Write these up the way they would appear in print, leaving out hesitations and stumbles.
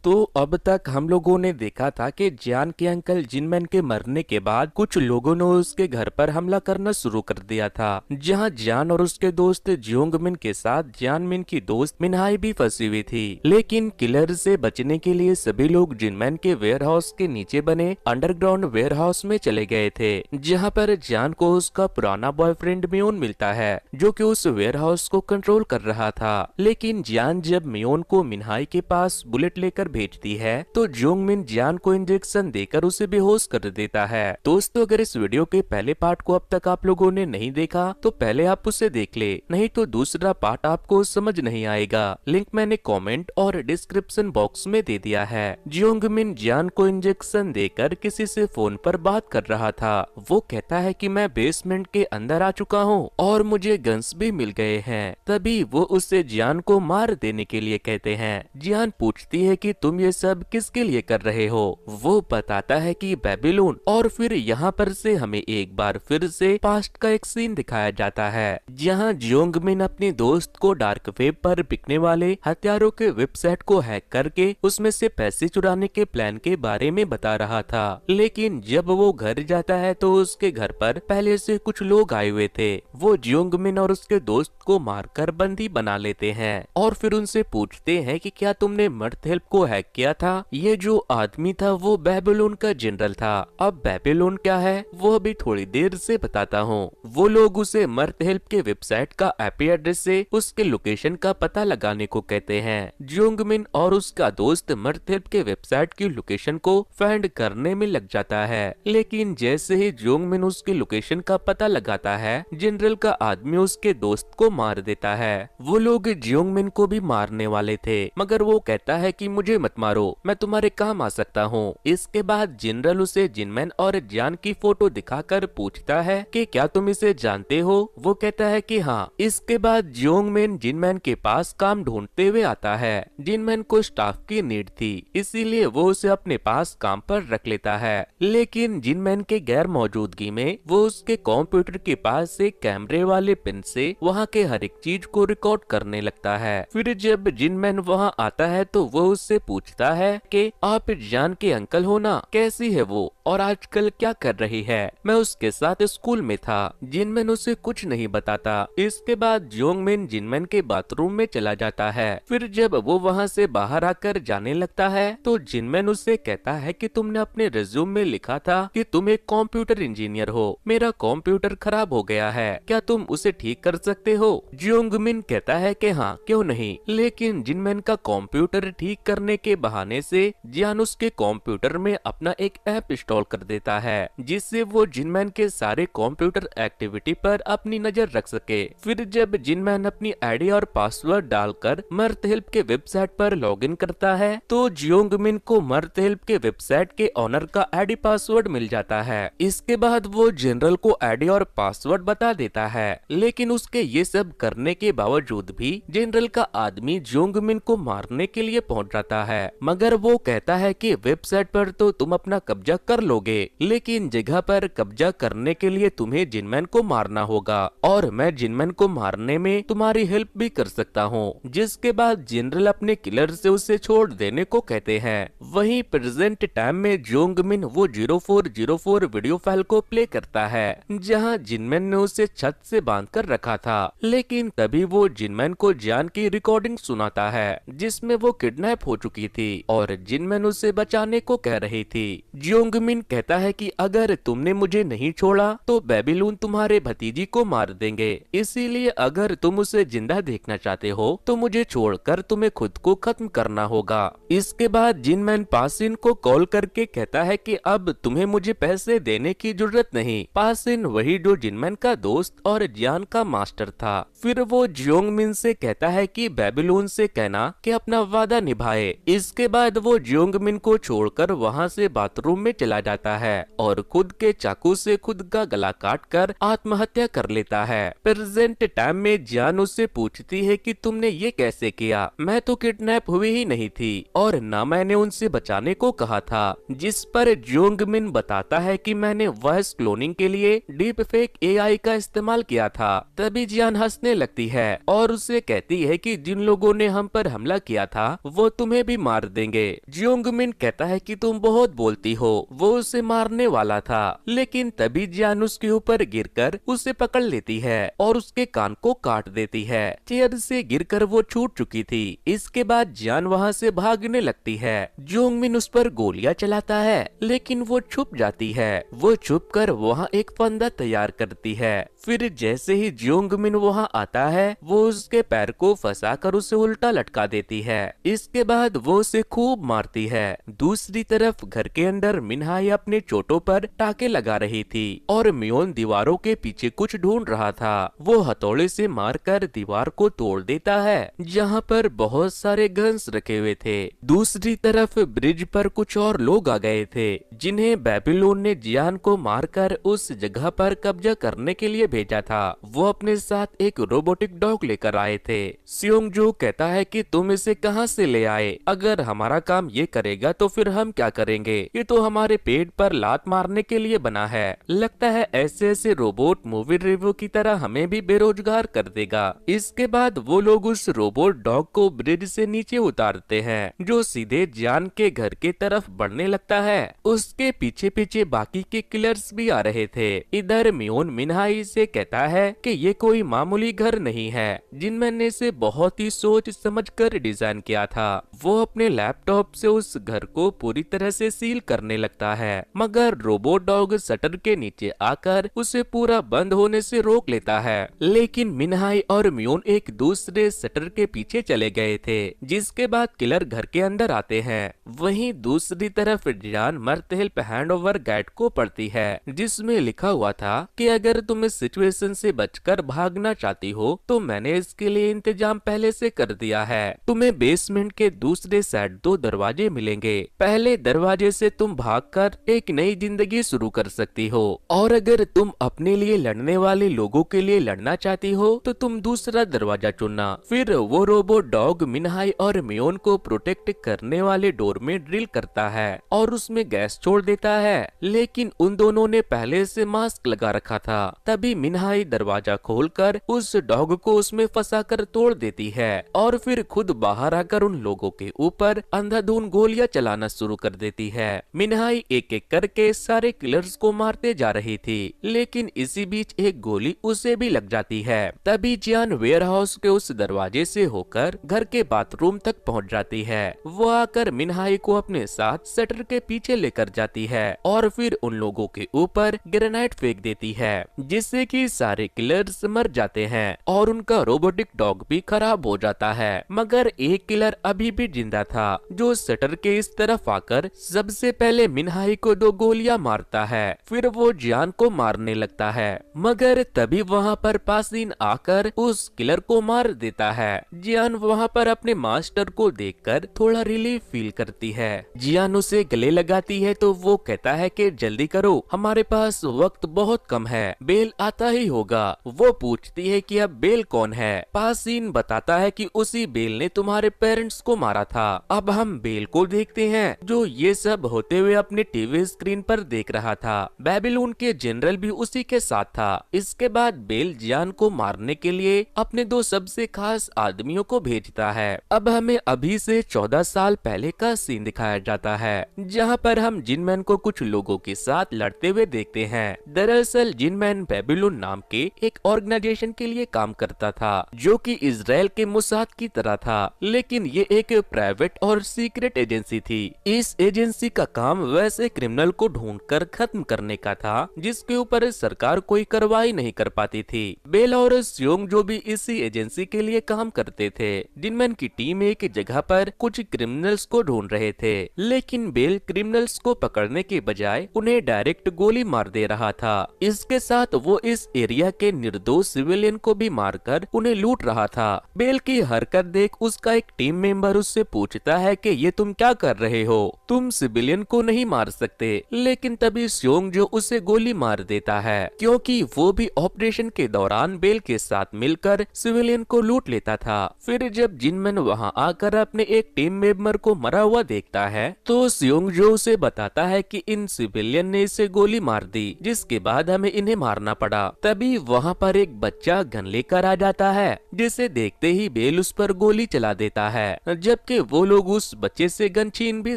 तो अब तक हम लोगों ने देखा था कि जियान के अंकल जिनमैन के मरने के बाद कुछ लोगों ने उसके घर पर हमला करना शुरू कर दिया था, जहां जियान और उसके दोस्त जियोंगमिन के साथ जियानमिन की दोस्त मिनहाई भी फंसी हुई थी। लेकिन किलर से बचने के लिए सभी लोग जिनमैन के वेयरहाउस के नीचे बने अंडरग्राउंड वेयरहाउस में चले गए थे, जहां पर जियान को उसका पुराना बॉयफ्रेंड मियोन मिलता है, जो कि उस वेयरहाउस को कंट्रोल कर रहा था। लेकिन जियान जब मियोन को मिनहाई के पास बुलेट लेकर भेजती है तो जियोंगमिन जियान को इंजेक्शन देकर उसे बेहोश कर देता है। दोस्तों, अगर इस वीडियो के पहले पार्ट को अब तक आप लोगों ने नहीं देखा तो पहले आप उसे देख ले, नहीं तो दूसरा पार्ट आपको समझ नहीं आएगा। लिंक मैंने कमेंट और डिस्क्रिप्शन बॉक्स में दे दिया है। जियोंगमिन जियान को इंजेक्शन देकर किसी से फोन पर बात कर रहा था। वो कहता है कि मैं बेसमेंट के अंदर आ चुका हूँ और मुझे गन्स भी मिल गए हैं। तभी वो उससे जियान को मार देने के लिए कहते हैं। जियान पूछती है कि तुम ये सब किसके लिए कर रहे हो। वो बताता है कि बेबीलोन। और फिर यहाँ पर से हमें एक बार फिर से पास्ट का एक सीन दिखाया जाता है, जहाँ जियोंगमिन अपने दोस्त को डार्क वेब पर बिकने वाले हथियारों के वेबसाइट को हैक करके उसमें से पैसे चुराने के प्लान के बारे में बता रहा था। लेकिन जब वो घर जाता है तो उसके घर पर पहले से कुछ लोग आए हुए थे। वो जियोंगमिन और उसके दोस्त को मारकर बंदी बना लेते हैं और फिर उनसे पूछते हैं कि क्या तुमने मर्थ हेल्प को हैक किया था। ये जो आदमी था वो बेबीलोन का जनरल था। अब बेबीलोन क्या है वो अभी थोड़ी देर से बताता हूँ। वो लोग उसे मर्थ हेल्प के वेबसाइट का आईपी एड्रेस से उसके लोकेशन का पता लगाने को कहते हैं। जियोंगमिन और उसका दोस्त मर्थ हेल्प के वेबसाइट की लोकेशन को फाइंड करने में लग जाता है। लेकिन जैसे ही जियोंगमिन उसकी लोकेशन का पता लगाता है, जनरल का आदमी उसके दोस्त को मार देता है। वो लोग जियोंगमिन को भी मारने वाले थे, मगर वो कहता है कि मुझे मत मारो, मैं तुम्हारे काम आ सकता हूँ। इसके बाद जनरल उसे जिनमैन और जियान की फोटो दिखाकर पूछता है कि क्या तुम इसे जानते हो। वो कहता है कि हाँ। इसके बाद जियोंगमिन जिनमैन के पास काम ढूंढते हुए आता है। जिनमैन को स्टाफ की नीड थी, इसीलिए वो उसे अपने पास काम पर रख लेता है। लेकिन जिनमैन के गैर मौजूदगी में वो उसके कंप्यूटर के पास एक कैमरे वाले पिन से वहाँ के हर एक चीज को रिकॉर्ड करने लगता है। फिर जब जिनमैन वहाँ आता है तो वो उससे पूछता है कि आप जियान के अंकल हो ना, कैसी है वो और आजकल क्या कर रही है। मैं उसके साथ स्कूल में था। जिनमैन उसे कुछ नहीं बताता। इसके बाद जियोंगमिन जिनमैन के बाथरूम में चला जाता है। फिर जब वो वहाँ से बाहर आकर जाने लगता है तो जिनमैन उससे कहता है कि तुमने अपने रिज्यूम में लिखा था कि तुम एक कंप्यूटर इंजीनियर हो। मेरा कंप्यूटर खराब हो गया है, क्या तुम उसे ठीक कर सकते हो। जियोंगमिन कहता है कि हाँ, क्यों नहीं। लेकिन जिनमैन का कंप्यूटर ठीक करने के बहाने से जियान उसके कंप्यूटर में अपना एक ऐप इंस्टॉल कर देता है, जिससे वो जिनमैन के सारे कंप्यूटर एक्टिविटी पर अपनी नजर रख सके। फिर जब जिनमैन अपनी आईडी और पासवर्ड डालकर मर्थ हेल्प के वेबसाइट पर लॉगिन करता है तो जियोंगमिन को मर्थ हेल्प के वेबसाइट के ओनर का आईडी पासवर्ड मिल जाता है। इसके बाद वो जनरल को आईडी और पासवर्ड बता देता है। लेकिन उसके ये सब करने के बावजूद भी जनरल का आदमी जियोंगमिन को मारने के लिए पहुंच जाता है, मगर वो कहता है कि वेबसाइट पर तो तुम अपना कब्जा कर लोगे, लेकिन जगह पर कब्जा करने के लिए तुम्हें जिनमैन को मारना होगा और मैं जिनमैन को मारने में तुम्हारी हेल्प भी कर सकता हूँ। जिसके बाद जनरल अपने किलर से उसे छोड़ देने को कहते हैं। वहीं प्रेजेंट टाइम में जियोंगमिन वो 0404 वीडियो फाइल को प्ले करता है, जहाँ जिनमैन ने उसे छत से बांध कर रखा था। लेकिन तभी वो जिनमैन को जियान की रिकॉर्डिंग सुनाता है, जिसमें वो किडनैप हो चुकी थी और जिनमैन उसे बचाने को कह रही थी। जियोंगमिन कहता है कि अगर तुमने मुझे नहीं छोड़ा तो बेबीलोन तुम्हारे भतीजी को मार देंगे, इसीलिए अगर तुम उसे जिंदा देखना चाहते हो तो मुझे छोड़कर तुम्हें खुद को खत्म करना होगा। इसके बाद जिनमैन पासिन को कॉल करके कहता है कि अब तुम्हें मुझे पैसे देने की जरूरत नहीं। पासिन वही जो जिनमैन का दोस्त और जियान का मास्टर था। फिर वो जियोंगमिन से कहता है कि बेबीलोन से कहना कि अपना वादा निभाए। इसके बाद वो जियोंगमिन को छोड़कर वहाँ से बाथरूम में चला जाता है और खुद के चाकू से खुद का गला काट कर आत्महत्या कर लेता है। प्रेजेंट टाइम में जियान उससे पूछती है कि तुमने ये कैसे किया, मैं तो किडनैप हुई ही नहीं थी और ना मैंने उनसे बचाने को कहा था। जिस पर जियोंगमिन बताता है कि मैंने वॉइस क्लोनिंग के लिए डीप फेक एआई का इस्तेमाल किया था। तभी जियान हंसने लगती है और उससे कहती है कि जिन लोगों ने हम पर हमला किया था वो तुम्हें भी मार देंगे। जियोंगमिन कहता है कि तुम बहुत बोलती हो। वो उसे मारने वाला था, लेकिन तभी जियान उसके ऊपर गिरकर उसे पकड़ लेती है और उसके कान को काट देती है। चेयर से गिरकर वो छूट चुकी थी। इसके बाद जियान वहाँ से भागने लगती है। जियोंगमिन उस पर गोलियां चलाता है, लेकिन वो छुप जाती है। वो छुप कर वहाँ एक फंदा तैयार करती है। फिर जैसे ही जियोंगमिन वहाँ आता है, वो उसके पैर को फंसाकर उसे उल्टा लटका देती है। इसके बाद वो उसे खूब मारती है। दूसरी तरफ घर के अंदर मिनहाई अपने चोटों पर टाके लगा रही थी और मियोन दीवारों के पीछे कुछ ढूंढ रहा था। वो हथौड़े से मारकर दीवार को तोड़ देता है, जहाँ पर बहुत सारे गन्स रखे हुए थे। दूसरी तरफ ब्रिज पर कुछ और लोग आ गए थे, जिन्हें बेबीलोन ने जियान को मारकर उस जगह पर कब्जा करने के लिए भेजा था। वो अपने साथ एक रोबोटिक डॉग लेकर आए थे। सियोंगजो कहता है कि तुम इसे कहां से ले आए? अगर हमारा काम ये करेगा तो फिर हम क्या करेंगे? ये तो हमारे पेट पर लात मारने के लिए बना है। लगता है ऐसे ऐसे रोबोट मूवी रिव्यू की तरह हमें भी बेरोजगार कर देगा। इसके बाद वो लोग उस रोबोट डॉग को ब्रिज से नीचे उतारते हैं, जो सीधे जियान के घर की तरफ बढ़ने लगता है। उसके पीछे पीछे बाकी के किलर्स भी आ रहे थे। इधर मियोन मिनहाई से कहता है कि ये कोई मामूली घर नहीं है। जिनमैन ने इसे बहुत ही सोच समझकर डिजाइन किया था। वो अपने लैपटॉप से उस घर को पूरी तरह से सील करने लगता है, मगर रोबोट डॉग शटर के नीचे आकर उसे पूरा बंद होने से रोक लेता है। लेकिन मिनहाई और मियोन एक दूसरे शटर के पीछे चले गए थे, जिसके बाद किलर घर के अंदर आते हैं। वहीं दूसरी तरफ जियान मरते हेल्प हैंडओवर गाइड को पढ़ती है, जिसमें लिखा हुआ था कि अगर तुम इस सिचुएशन से बचकर भागना चाहती हो तो मैंने इसके लिए इंतजाम पहले से कर दिया है। तुम्हें बेसमेंट के दूसरे साइड 2 दरवाजे मिलेंगे। पहले दरवाजे से तुम भागकर एक नई जिंदगी शुरू कर सकती हो, और अगर तुम अपने लिए लड़ने वाले लोगों के लिए लड़ना चाहती हो तो तुम दूसरा दरवाजा चुनना। फिर वो रोबोट डॉग मिनहाई और मियोन को प्रोटेक्ट करने वाले डोर में ड्रिल करता है और उसमें गैस छोड़ देता है, लेकिन उन दोनों ने पहले से मास्क लगा रखा था। तभी मिनहाई दरवाजा खोलकर उस डॉग को उसमें फंसाकर तोड़ देती है और फिर खुद बाहर आकर उन लोगों के ऊपर अंधाधुंध गोलियां चलाना शुरू कर देती है। मिनहाई एक एक करके सारे किलर्स को मारते जा रही थी, लेकिन इसी बीच एक गोली उसे भी लग जाती है। तभी जियान वेयरहाउस के उस दरवाजे से होकर घर के बाथरूम तक पहुंच जाती है। वो आकर मिनहाई को अपने साथ शटर के पीछे लेकर जाती है और फिर उन लोगों के ऊपर ग्रेनाइड फेंक देती है, जिससे कि सारे किलर्स मर जाते हैं और उनका रोबोटिक डॉग भी खराब हो जाता है। मगर एक किलर अभी भी जिंदा था, जो शटर के इस तरफ आकर सबसे पहले मिनहाई को 2 गोलियां मारता है। फिर वो जियान को मारने लगता है, मगर तभी वहाँ पर पासीन आकर उस किलर को मार देता है। जियान वहाँ पर अपने मास्टर को देखकर थोड़ा रिलीफ फील करती है। जियान उसे गले लगाती है तो वो कहता है कि जल्दी करो, हमारे पास वक्त बहुत कम है, बेल आता ही होगा। वो पूछती है कि अब बेल कौन है? पासीन बताता है कि उसी बेल ने तुम्हारे पेरेंट्स को मारा था। अब हम बेल को देखते हैं, जो ये सब होते हुए अपने टीवी स्क्रीन पर देख रहा था। बेबीलोन के जनरल भी उसी के साथ था। इसके बाद बेल जियान को मारने के लिए अपने 2 सबसे खास आदमियों को भेजता है। अब हमें अभी से 14 साल पहले का सीन दिखाया जाता है, जहाँ पर हम जिनमैन को कुछ लोगों के साथ लड़ते हुए देखते हैं। दरअसल जिनमैन बेबीलोन नाम के एक ऑर्गेनाइजेशन के लिए काम करता था, जो कि इजराइल के मोसाद की तरह था, लेकिन ये एक प्राइवेट और सीक्रेट एजेंसी थी। इस एजेंसी का काम वैसे क्रिमिनल को ढूंढकर खत्म करने का था, जिसके ऊपर सरकार कोई कार्रवाई नहीं कर पाती थी। बेल और सियोंग जो भी इसी एजेंसी के लिए काम करते थे। जिनमैन की टीम एक जगह पर कुछ क्रिमिनल्स को ढूंढ रहे थे, लेकिन बेल क्रिमिनल्स को पकड़ने के बजाय उन्हें डायरेक्ट गोली मार दे रहा था। इसके साथ वो इस एरिया के निर्दोष सिविलियन को भी मारकर उन्हें लूट रहा था। बेल की हरकत देख उसका एक टीम मेंबर उससे पूछता है कि ये तुम क्या कर रहे हो? तुम सिविलियन को नहीं मार सकते। लेकिन तभी सियोंग जो उसे गोली मार देता है, क्योंकि वो भी ऑपरेशन के दौरान बेल के साथ मिलकर सिविलियन को लूट लेता था। फिर जब जिनमैन वहाँ आकर अपने एक टीम मेंबर को मरा हुआ देखता है, तो सियोंग जो उसे बताता बताता है कि इन सिविलियन ने इसे गोली मार दी, जिसके बाद हमें इन्हें मारना पड़ा। तभी वहाँ पर एक बच्चा गन लेकर आ जाता है, जिसे देखते ही बेल उस पर गोली चला देता है, जबकि वो लोग उस बच्चे से गन छीन भी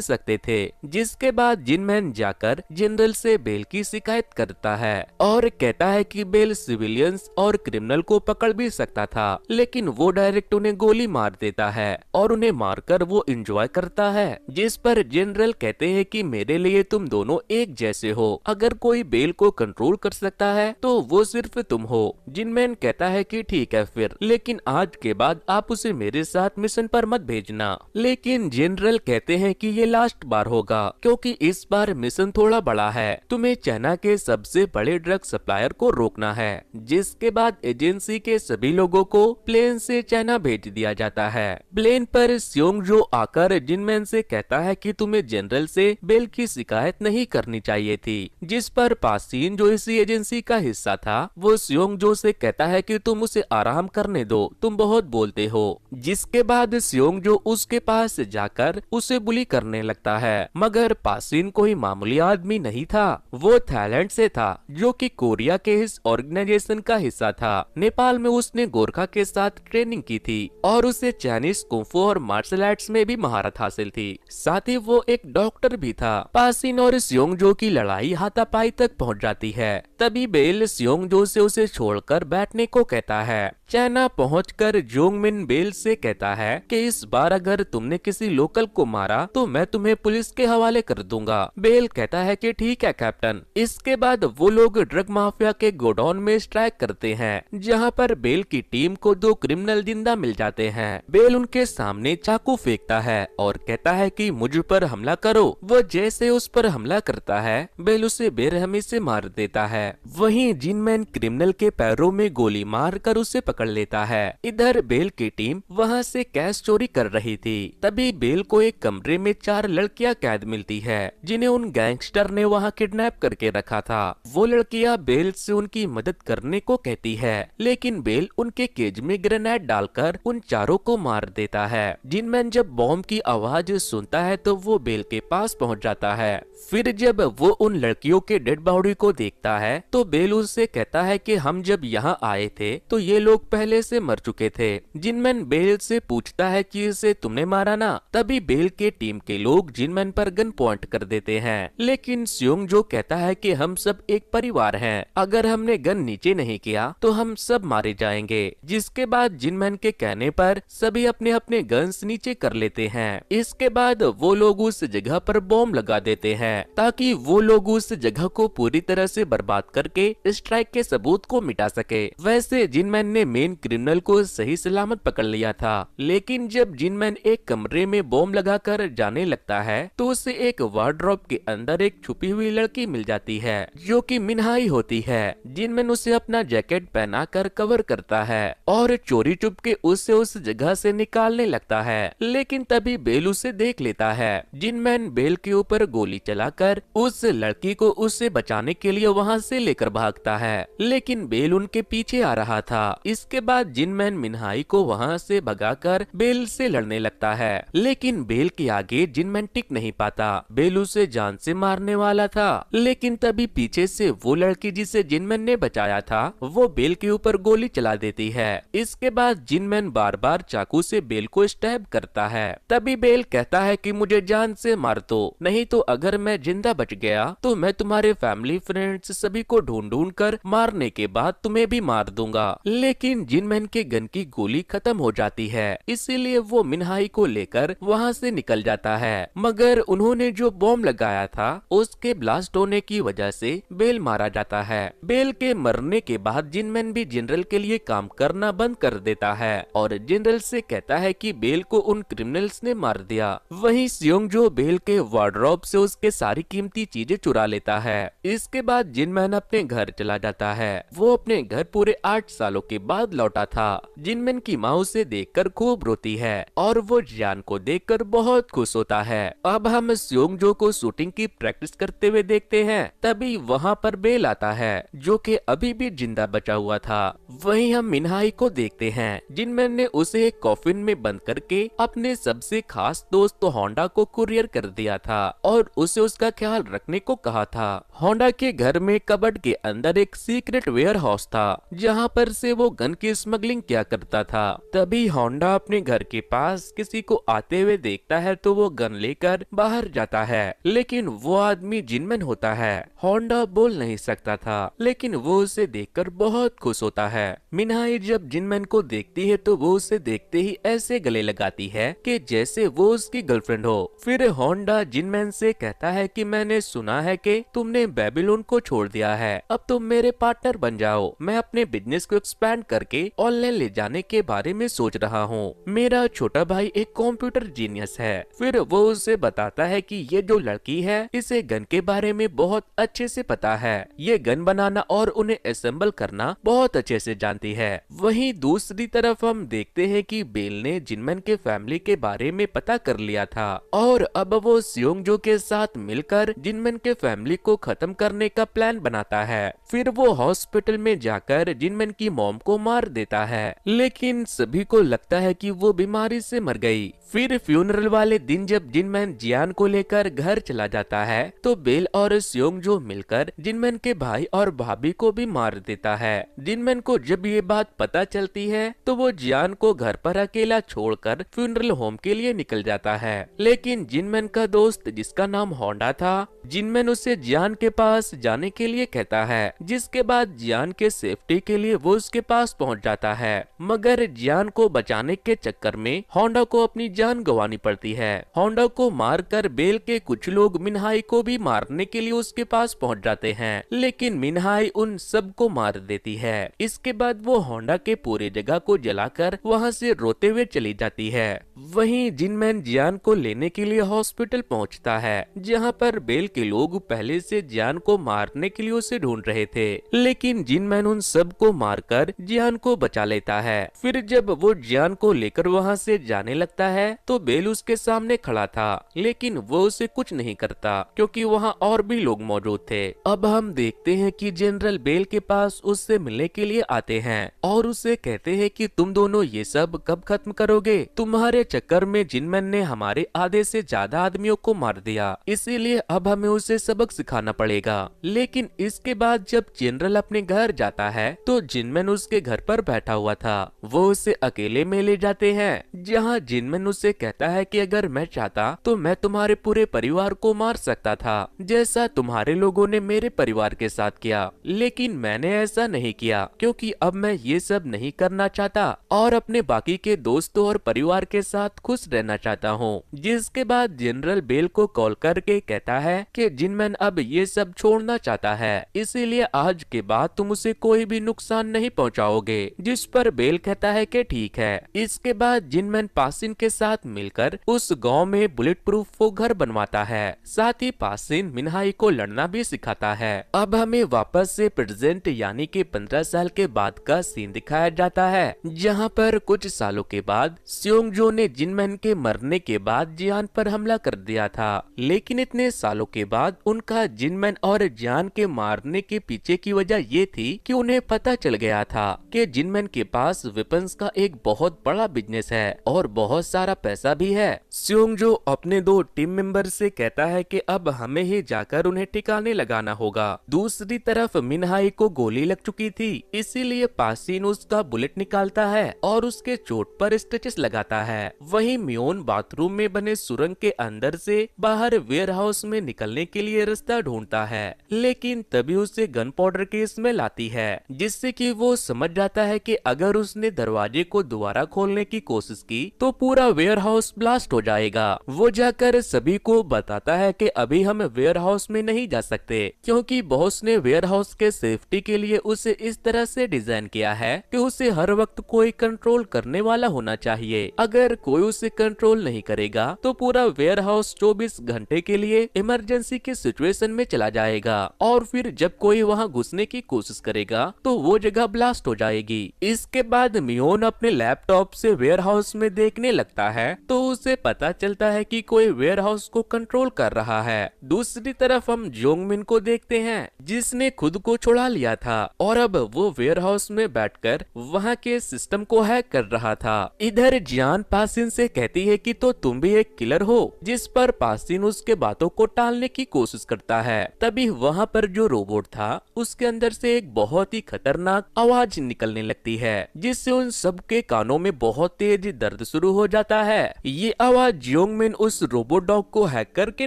सकते थे। जिसके बाद जिनमैन जाकर जनरल से बेल की शिकायत करता है और कहता है कि बेल सिविलियंस और क्रिमिनल को पकड़ भी सकता था, लेकिन वो डायरेक्ट उन्हें गोली मार देता है और उन्हें मारकर वो एंजॉय करता है। जिस पर जनरल कहते हैं कि मेरे लिए तुम दोनों एक जैसे हो, अगर कोई बेल को कंट्रोल कर सकता है तो वो सिर्फ तुम हो। जिनमैन कहता है कि ठीक है फिर, लेकिन आज के बाद आप उसे मेरे साथ मिशन पर मत भेजना। लेकिन जनरल कहते हैं कि ये लास्ट बार होगा, क्योंकि इस बार मिशन थोड़ा बड़ा है। तुम्हें चाइना के सबसे बड़े ड्रग सप्लायर को रोकना है। जिसके बाद एजेंसी के सभी लोगों को प्लेन से चाइना भेज दिया जाता है। प्लेन पर स्योंग जो आकर जिनमैन से कहता है कि तुम्हें जनरल से बेल की शिकायत नहीं करनी चाहिए थी। जिस पर पासीन जो इसी एजेंसी का हिस्सा था, वो स्योंग जो से कहता है कि तुम उसे आराम करने दो, तुम बहुत बोलते हो। जिसके बाद स्योंग जो उसके पास जाकर उसे बुली करने लगता है, मगर पासीन कोई मामूली आदमी नहीं था, वो थाईलैंड से था, जो कि कोरिया के इस ऑर्गेनाइजेशन का हिस्सा था। नेपाल में उसने गोरखा के साथ ट्रेनिंग की थी और उसे चाइनीज कुंफू और मार्शल आर्ट्स में भी महारत हासिल थी। साथ ही वो एक डॉक्टर भी था। पासीन और स्योंगजो की लड़ाई हाथापाई तक पहुंच जाती है। तभी बेल स्योंगजो से उसे छोड़कर बैठने को कहता है। चाइना पहुंचकर जोंगमिन बेल से कहता है कि इस बार अगर तुमने किसी लोकल को मारा तो मैं तुम्हें पुलिस के हवाले कर दूंगा। बेल कहता है कि ठीक है कैप्टन। इसके बाद वो लोग ड्रग माफिया के गोडाउन में स्ट्राइक करते हैं, जहां पर बेल की टीम को 2 क्रिमिनल जिंदा मिल जाते हैं। बेल उनके सामने चाकू फेंकता है और कहता है कि मुझ पर हमला करो। वो जैसे उस पर हमला करता है, बेल उसे बेरहमी से मार देता है। वहीं जिनमैन क्रिमिनल के पैरों में गोली मार कर उसे पकड़ लेता है। इधर बेल की टीम वहां से कैश चोरी कर रही थी। तभी बेल को एक कमरे में 4 लड़कियां कैद मिलती है, जिन्हें उन गैंगस्टर ने वहां किडनैप करके रखा था। वो लड़कियां बेल से उनकी मदद करने को कहती है, लेकिन बेल उनके केज में ग्रेनेड डालकर उन चारों को मार देता है। जिनमैन जब बॉम्ब की आवाज सुनता है तो वो बेल के पास पहुंच जाता है। फिर जब वो उन लड़कियों के डेड बॉडी को देखता है तो बेल उससे कहता है कि हम जब यहाँ आए थे तो ये लोग पहले से मर चुके थे। जिनमैन बेल से पूछता है कि इसे तुमने मारा ना। तभी बेल के टीम के लोग जिनमैन पर गन पॉइंट कर देते हैं, लेकिन स्योंग जो कहता है कि हम सब एक परिवार हैं, अगर हमने गन नीचे नहीं किया तो हम सब मारे जाएंगे। जिसके बाद जिनमैन के कहने पर सभी अपने अपने गन्स नीचे कर लेते हैं। इसके बाद वो लोग उस जगह पर बॉम्ब लगा देते हैं ताकि वो लोग उस जगह को पूरी तरह से बर्बाद करके स्ट्राइक के सबूत को मिटा सके। वैसे जिनमैन ने मेन क्रिमिनल को सही सलामत पकड़ लिया था, लेकिन जब जिनमैन एक कमरे में बॉम्ब लगाकर जाने लगता है तो उसे एक वार्डरोब के अंदर एक छुपी हुई लड़की मिल जाती है, जो कि मिन्हाई होती है। जिनमैन उसे अपना जैकेट पहनाकर कवर करता है और चोरी चुपके उसे उस जगह से निकालने लगता है, लेकिन तभी बेल उसे देख लेता है। जिनमैन बेल के ऊपर गोली चलाकर उस लड़की को उससे बचाने के लिए वहां से लेकर भागता है, लेकिन बेल उनके पीछे आ रहा था। इसके बाद जिनमैन मिन्हाई को वहां से भगाकर बेल से लड़ने लगता है, लेकिन बेल के आगे जिनमैन टिक नहीं पाता। बेल उसे जान से मारने वाला था, लेकिन तभी पीछे से वो लड़की जिसे जिनमैन ने बचाया था वो बेल के ऊपर गोली चला देती है। इसके बाद जिनमैन बार बार चाकू से बेल को स्टैब करता है। तभी बेल कहता है कि मुझे जान से मार दो, नहीं तो अगर मैं जिंदा बच गया तो मैं तुम्हारे फैमिली फ्रेंड्स सभी को ढूंढ ढूंढ कर मारने के बाद तुम्हें भी मार दूंगा। लेकिन जिनमैन के गन की गोली खत्म हो जाती है, इसीलिए वो मिन्हाई को लेकर वहां से निकल जाता है, मगर उन्होंने जो बॉम्ब लगाया था उसके ब्लास्ट होने की वजह से बेल मारा जाता है। बेल के मरने के बाद जिनमैन भी जनरल के लिए काम करना बंद कर देता है और जनरल से कहता है कि बेल को उन क्रिमिनल्स ने मार दिया। वहीं स्योंग जो बेल के वार्डरोब से उसके सारी कीमती चीजें चुरा लेता है। इसके बाद जिनमैन अपने घर चला जाता है। वो अपने घर पूरे 8 सालों के बाद लौटा था। जिनमैन की माँ उसे देखकर खूब रोती है और वो जियान को देखकर बहुत खुश होता है। अब हम स्योंग जो को शूटिंग की प्रैक्टिस करते हुए देखते हैं। तभी वहाँ पर बेल आता है, जो कि अभी भी जिंदा बचा हुआ था। वहीं हम मिन्हाई को देखते हैं। जिनमैन ने उसे एक कॉफिन में बंद करके अपने सबसे खास दोस्त होंडा को कुरियर कर दिया था और और उसे उसका ख्याल रखने को कहा था। होंडा के घर में कबर्ड के अंदर एक सीक्रेट वेयर हाउस था जहाँ पर से वो गन की स्मगलिंग किया करता था। तभी होंडा अपने घर के पास किसी को आते हुए देखता है तो वो गन लेकर बाहर जाता है, लेकिन वो आदमी जिनमैन होता है। होंडा बोल नहीं सकता था, लेकिन वो उसे देखकर बहुत खुश होता है। मिनहाई जब जिनमैन को देखती है तो वो उसे देखते ही ऐसे गले लगाती है कि जैसे वो उसकी गर्लफ्रेंड हो। फिर होंडा जिनमैन से कहता है कि मैंने सुना है कि तुमने बेबीलोन को छोड़ दिया है, अब तुम मेरे पार्टनर बन जाओ। मैं अपने बिजनेस को एक्सपैंड करके ऑनलाइन ले जाने के बारे में सोच रहा हूँ। मेरा छोटा भाई एक कंप्यूटर जीनियस है। फिर वो उसे बताता है कि ये जो लड़की है इसे गन के बारे में बहुत अच्छे से पता है, ये गन बनाना और उन्हें असेंबल करना बहुत अच्छे से जानती है। वहीं दूसरी तरफ हम देखते हैं कि बेल ने जिनमैन के फैमिली के बारे में पता कर लिया था और अब वो सियोंगजो के साथ मिलकर जिनमैन के फैमिली को खत्म करने का प्लान बनाता है। फिर वो हॉस्पिटल में जाकर जिनमैन की मॉम को मार देता है, लेकिन सभी को लगता है कि वो बीमारी से मर गई। फिर फ्यूनरल वाले दिन जब जिनमैन जियान को लेकर घर चला जाता है तो बेल और सियोंगजो मिलकर जिनमैन के भाई और भाभी को भी मार देता है। जिनमैन को जब ये बात पता चलती है तो वो जियान को घर पर अकेला छोड़कर फ्यूनरल होम के लिए निकल जाता है, लेकिन जिनमैन का दोस्त जिसका नाम होंडा था, जिनमैन उसे जियान के पास जाने के लिए कहता है, जिसके बाद जियान के सेफ्टी के लिए वो उसके पास पहुंच जाता है। मगर जियान को बचाने के चक्कर में होंडा को अपनी जान गंवानी पड़ती है। होंडा को मारकर बेल के कुछ लोग मिनहाई को भी मारने के लिए उसके पास पहुंच जाते हैं, लेकिन मिनहाई उन सब को मार देती है। इसके बाद वो होंडा के पूरे जगह को जलाकर वहां से रोते हुए चली जाती है। वहीं जिनमैन जियान को लेने के लिए हॉस्पिटल पहुंचता है, जहां पर बेल के लोग पहले से जियान को मारने के लिए उसे ढूंढ रहे थे, लेकिन जिनमैन उन सब को मारकर जियान को बचा लेता है। फिर जब वो जियान को लेकर वहां से जाने लगता है तो बेल उसके सामने खड़ा था, लेकिन वो उसे कुछ नहीं करता क्योंकि वहाँ और भी लोग मौजूद थे। अब हम देखते हैं कि जनरल बेल के पास उससे मिलने के लिए आते हैं और उसे कहते हैं कि तुम दोनों ये सब कब खत्म करोगे? तुम्हारे चक्कर में जिनमैन ने हमारे आधे से ज्यादा आदमियों को मार दिया, इसीलिए अब हमें उसे सबक सिखाना पड़ेगा। लेकिन इसके बाद जब जनरल अपने घर जाता है तो जिनमैन उसके घर पर बैठा हुआ था। वो उसे अकेले में ले जाते हैं, जहाँ जिनमैन उसे कहता है कि अगर मैं चाहता तो मैं तुम्हारे पूरे परिवार को मार सकता था, जैसा तुम्हारे लोगों ने मेरे परिवार के साथ किया, लेकिन मैंने ऐसा नहीं किया क्योंकि अब मैं ये सब नहीं करना चाहता और अपने बाकी के दोस्तों और परिवार के साथ खुश रहना चाहता हूँ। जिसके बाद जनरल बेल को कॉल करके कहता है कि जिनमैन अब ये सब छोड़ना चाहता है, इसीलिए आज के बाद तुम उसे कोई भी नुकसान नहीं पहुँचाओगे। जिस पर बेल कहता है कि ठीक है। इसके बाद जिनमैन पासिन के साथ मिलकर उस गांव में बुलेट प्रूफ वो घर बनवाता है, साथ ही पासिन मिनहाई को लड़ना भी सिखाता है। अब हमें वापस से प्रेजेंट यानी कि 15 साल के बाद का सीन दिखाया जाता है, जहां पर कुछ सालों के बाद सियोंगजो ने जिनमैन के मरने के बाद जियान पर हमला कर दिया था, लेकिन इतने सालों के बाद उनका जिनमैन और जियान के मारने के पीछे की वजह ये थी कि उन्हें पता चल गया था कि जिनमैन के पास वेपन्स का एक बहुत बड़ा बिजनेस है और बहुत सारा पैसा भी है। सियोंगजो अपने 2 टीम मेंबर से कहता है कि अब हमें ही जाकर उन्हें ठिकाने लगाना होगा। दूसरी तरफ मिनहाई को गोली लग चुकी थी, इसीलिए पासिन उसका बुलेट निकालता है और उसके चोट पर स्टिचेस लगाता है। वहीं मियोन बाथरूम में बने सुरंग के अंदर से बाहर वेयर हाउस में निकलने के लिए रास्ता ढूंढता है, लेकिन तभी उसे गन पाउडर की स्मेल आती है, जिससे कि वो समझ जाता है कि अगर उसने दरवाजे को दोबारा खोलने की कोशिश की तो पूरा वेयर हाउस ब्लास्ट हो जाएगा। वो जाकर सभी को बताता है कि अभी हम वेयर हाउस में नहीं जा सकते क्योंकि बॉस ने वेयर हाउस के सेफ्टी के लिए उसे इस तरह से डिजाइन किया है कि उसे हर वक्त कोई कंट्रोल करने वाला होना चाहिए। अगर कोई उसे कंट्रोल नहीं करेगा तो पूरा वेयर हाउस 24 घंटे के लिए इमरजेंसी के सिचुएशन में चला जाएगा और फिर जब कोई वहां घुसने की कोशिश करेगा तो वो जगह ब्लास्ट हो जाएगी। इसके बाद मियोन अपने लैपटॉप से वेयर हाउस में देखने लगता है तो उसे पता चलता है कि कोई वेयर हाउस को कंट्रोल कर रहा है। दूसरी तरफ हम जोंगमिन को देखते हैं जिसने खुद को छुड़ा लिया था और अब वो वेयर हाउस में बैठकर वहाँ के सिस्टम को हैक कर रहा था। इधर जियान पासिन से कहती है कि तो तुम भी एक किलर हो, जिस पर पासिन उसके बातों को टालने की कोशिश करता है। तभी वहाँ पर जो रोबोट था उसके अंदर से एक बहुत ही खतरनाक आवाज निकलने लगती है जिससे उन सबके कानों में बहुत तेज दर्द शुरू हो जाता है। ये आवाज जियोंगमिन उस रोबोट डॉग को हैक करके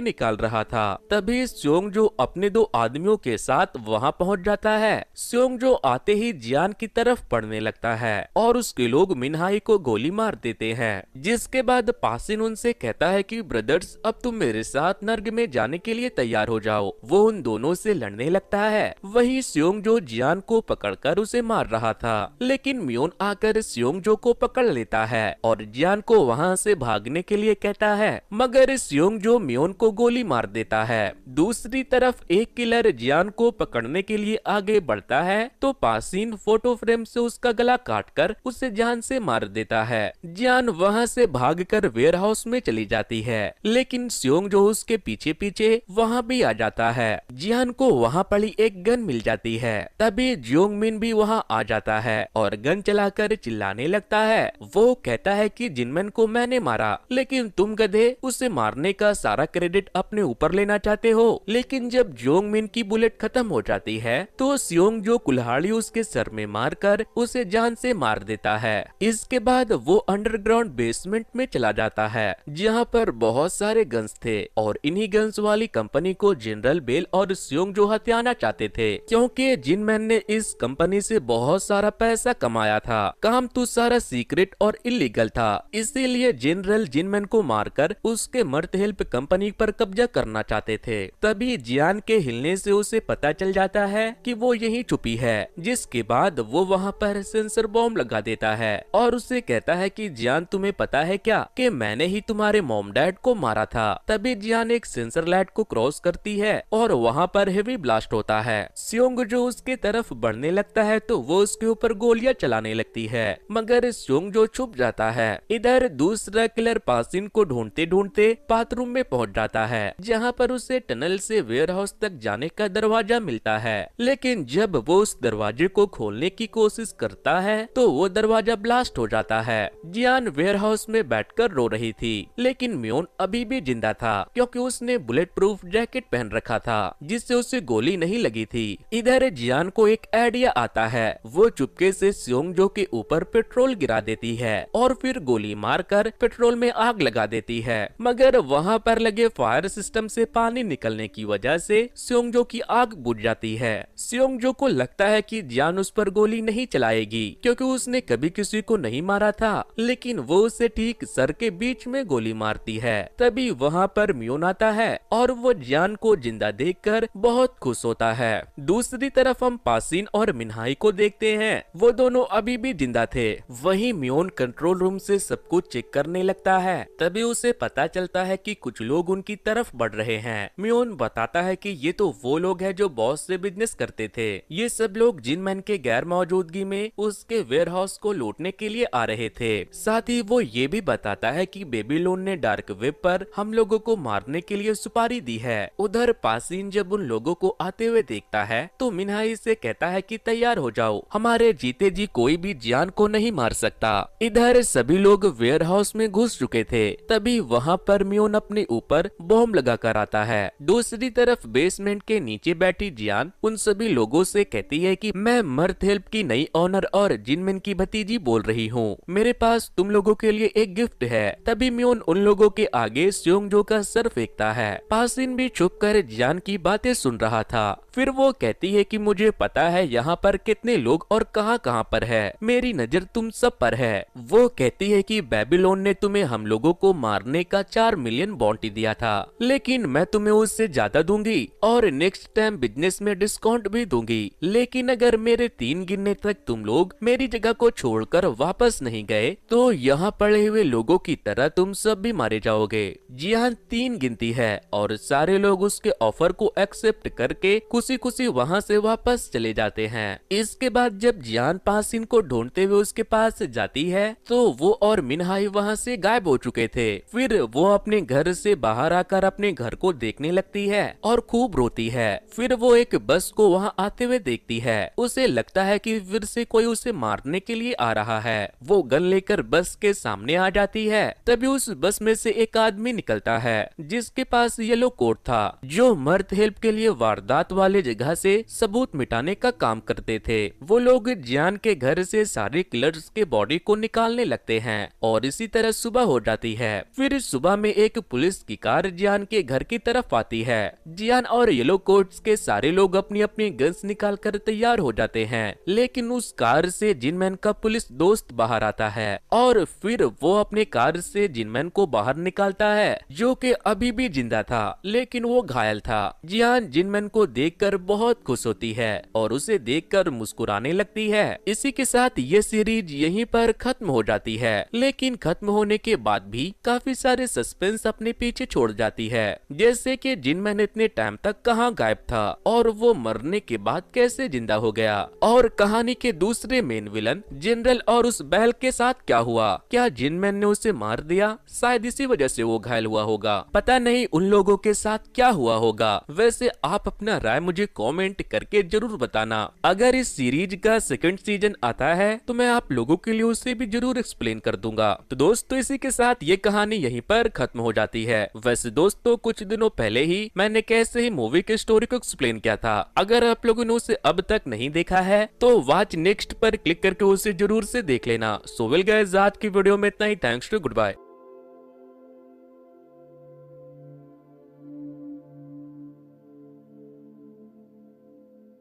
निकाल रहा था। तभी स्योंगजो अपने दो आदमियों के साथ वहां पहुंच जाता है। स्योंगजो आते ही जियान की तरफ पड़ने लगता है और उसके लोग मिनहाई को गोली मार देते हैं। जिसके बाद पासिन उनसे कहता है कि ब्रदर्स अब तुम मेरे साथ नर्क में जाने के लिए तैयार हो जाओ। वो उन दोनों से लड़ने लगता है। वहीं स्योंगजो जियान को पकड़कर उसे मार रहा था, लेकिन म्योन आकर स्योंगजो को पकड़ लेता है और जियान को वहां से भागने के लिए कहता है, मगर स्योंगजो म्योन को गोली मार देता है। दूसरी तरफ एक किलर जियान को पकड़ने के लिए आगे बढ़ता है तो पासिन फोटो फ्रेम से उसका गला काटकर उसे जान से मार देता है। जियान वहां से भागकर वेयर हाउस में चली जाती है, लेकिन स्योंगजो उसके पीछे पीछे वहां भी आ जाता है। जियान को वहां पड़ी एक गन मिल जाती है। तभी जियोंगमिन भी वहां आ जाता है और गन चलाकर चिल्लाने लगता है। वो कहता है कि जिनमन को मैंने मारा, लेकिन तुम गधे उसे मारने का सारा क्रेडिट अपने ऊपर लेना चाहते हो। लेकिन जब जियोंगमिन की बुलेट खत्म हो जाती है तो स्योंगजो कुल्हाड़ी उसके सर में मारकर उसे जान से मार देता है। इसके बाद वो अंडरग्राउंड बेसमेंट में चला जाता है जहाँ पर बहुत सारे गन्स थे और इन्हीं गन्स वाली कंपनी को जनरल बेल और स्योंगजो हथियाना चाहते थे, क्योंकि जिनमैन ने इस कंपनी से बहुत सारा पैसा कमाया था। काम तो सारा सीक्रेट और इलीगल था, इसीलिए जनरल जिनमैन को मारकर उसके मर्द हेल्प कंपनी पर कब्जा करना चाहते थे। तभी जियान के हिलने से उसे पता चल जाता है कि वो यहीं छुपी है। जिसके बाद वो वहाँ पर सेंसर बॉम्ब लगा देता है और उसे कहता है कि जियान तुम्हें पता है क्या कि मैंने ही तुम्हारे मॉम डैड को मारा था। तभी जियान एक सेंसर लाइट को क्रॉस करती है और वहाँ पर हेवी ब्लास्ट होता है। स्योंगजो उसके तरफ बढ़ने लगता है तो वो उसके ऊपर गोलियां चलाने लगती है, मगर स्योंगजो छुप जाता है। इधर दूसरा किलर पासिन को ढूंढते ढूंढते बाथरूम में पहुंच जाता है जहां पर उसे टनल से वेयर हाउस तक जाने का दरवाजा मिलता है। लेकिन जब वो उस दरवाजे को खोलने की कोशिश करता है तो वो दरवाजा ब्लास्ट हो जाता है। जियान वेयर हाउस में बैठकर रो रही थी, लेकिन म्योन अभी भी जिंदा था क्योंकि उसने बुलेट प्रूफ जैकेट पहन रखा था जिससे उसे गोली नहीं लगी थी। इधर जियान को एक आइडिया आता है। वो चुपके से स्योंगजो के ऊपर पेट्रोल गिरा देती है और फिर गोली मारकर पेट्रोल में आग लगा देती है, मगर वहाँ पर लगे फायर सिस्टम से पानी निकलने की वजह से स्योंगजो की आग बुझ जाती है। स्योंगजो को लगता है कि जियान उस पर गोली नहीं चलाएगी क्योंकि उसने कभी किसी को नहीं मारा था, लेकिन वो उसे ठीक सर के बीच में गोली मारती है। तभी वहाँ पर म्योन आता है और वो जियान को जिंदा देखकर बहुत खुश होता है। दूसरी तरफ हम पासिन और मिनहाई को देखते हैं। वो दोनों अभी भी जिंदा थे। वहीं म्योन कंट्रोल रूम से सब कुछ चेक करने लगता है। तभी उसे पता चलता है कि कुछ लोग उनकी तरफ बढ़ रहे हैं। म्योन बताता है कि ये तो वो लोग हैं जो बॉस से बिजनेस करते थे। ये सब लोग जिनमैन के गैर मौजूदगी में उसके वेयर हाउस को लूटने के लिए आ रहे थे। साथ ही वो ये भी बताता है कि बेबीलोन ने डार्क वेब पर हम लोगों को मारने के लिए सुपारी दी है। उधर पासिन जब उन लोगों को आते हुए देखता है तो मिनहाई से कहता है कि तैयार हो जाओ, हमारे जीते जी कोई भी जियान को नहीं मार सकता। इधर सभी लोग वेयर हाउस में घुस चुके थे। तभी वहाँ पर म्योन अपने ऊपर बॉम्ब लगा कर आता है। दूसरी तरफ बेसमेंट के नीचे बैठी जियान उन सभी लोगों से कहती है कि मैं मर्थ हेल्प की नई ऑनर और जिनमिन की भतीजी बोल रही हूँ, मेरे पास तुम लोगों के लिए एक गिफ्ट है। तभी म्योन उन लोगों के आगे स्योंगजो का सर फेंकता है। पासिन भी छुप कर जियान की बातें सुन रहा था। फिर वो कहती है कि मुझे पता है यहाँ पर कितने लोग और कहाँ कहाँ पर है, मेरी नजर तुम सब पर है। वो कहती है कि बेबीलोन ने तुम्हें हम लोगों को मारने का 4 मिलियन बॉन्टी दिया था, लेकिन मैं तुम्हें उससे ज्यादा दूंगी और नेक्स्ट टाइम बिजनेस में डिस्काउंट भी दूंगी। लेकिन अगर मेरे 3 गिनने तक तुम लोग मेरी जगह को छोड़कर वापस नहीं गए तो यहाँ पड़े हुए लोगों की तरह तुम सब भी मारे जाओगे। जियान 3 गिनती है और सारे लोग उसके ऑफर को एक्सेप्ट करके खुशी खुशी वहाँ से वापस चले जाते हैं। इसके बाद जब जियान पासिन को ढूंढते हुए उसके पास जाती है तो वो और मिनहाई वहाँ से गायब हो चुके थे। फिर वो अपने घर से बाहर आकर अपने घर को देखने लगती है और खूब रोती है। फिर वो एक बस को वहाँ आते हुए देखती है। उसे लगता है कि फिर से कोई उसे मारने के लिए आ रहा है। वो गन लेकर बस के सामने आ जाती है। तभी उस बस में से एक आदमी निकलता है जिसके पास येलो कोट था, जो मर्द हेल्प के लिए वारदात वाले जगह से सबूत मिटाने का काम करते थे। वो लोग जियान के घर से सारे किलर्स के बॉडी को निकालने लगते हैं और इसी तरह सुबह हो जाती है। फिर सुबह में एक पुलिस की कार जियान के घर की तरफ आती है। जियान और येलो कोट्स के सारे लोग अपनी अपनी गन्स निकाल कर तैयार हो जाते हैं, लेकिन उस कार से जिनमैन का पुलिस दोस्त बाहर आता है और फिर वो अपने कार से जिनमैन को बाहर निकालता है, जो कि अभी भी जिंदा था लेकिन वो घायल था। जियान जिनमैन को देखकर बहुत खुश होती है और उसे देखकर मुस्कुराने लगती है। इसी के साथ ये सीरीज यहीं पर खत्म हो जाती है, लेकिन खत्म होने के बाद भी काफी सारे सस्पेंस अपने पीछे छोड़ जाती है, जैसे कि जिनमैन इतने टाइम तक कहाँ गायब था और वो मरने के बाद कैसे जिंदा हो गया, और कहानी के दूसरे मेन विलन जनरल और उस बैल के साथ क्या हुआ। क्या जिनमैन ने उसे मार दिया? शायद इसी वजह से वो घायल हुआ होगा, पता नहीं उन लोगों के साथ क्या हुआ होगा। वैसे आप अपना राय मुझे कमेंट करके जरूर बताना। अगर इस सीरीज का सेकंड सीजन आता है तो मैं आप लोगों के लिए उसे भी जरूर एक्सप्लेन कर दूंगा। तो दोस्तों इसी के साथ ये कहानी यहीं पर खत्म हो जाती है। वैसे दोस्तों कुछ दिनों पहले ही मैंने कैसे ही मूवी के स्टोरी को एक्सप्लेन किया था। अगर आप लोगों ने उसे अब तक नहीं देखा है तो वॉच नेक्स्ट पर क्लिक करके उसे जरूर से देख लेना। सो वेल गाइस, आज की वीडियो में इतना ही। Thanks to, good bye.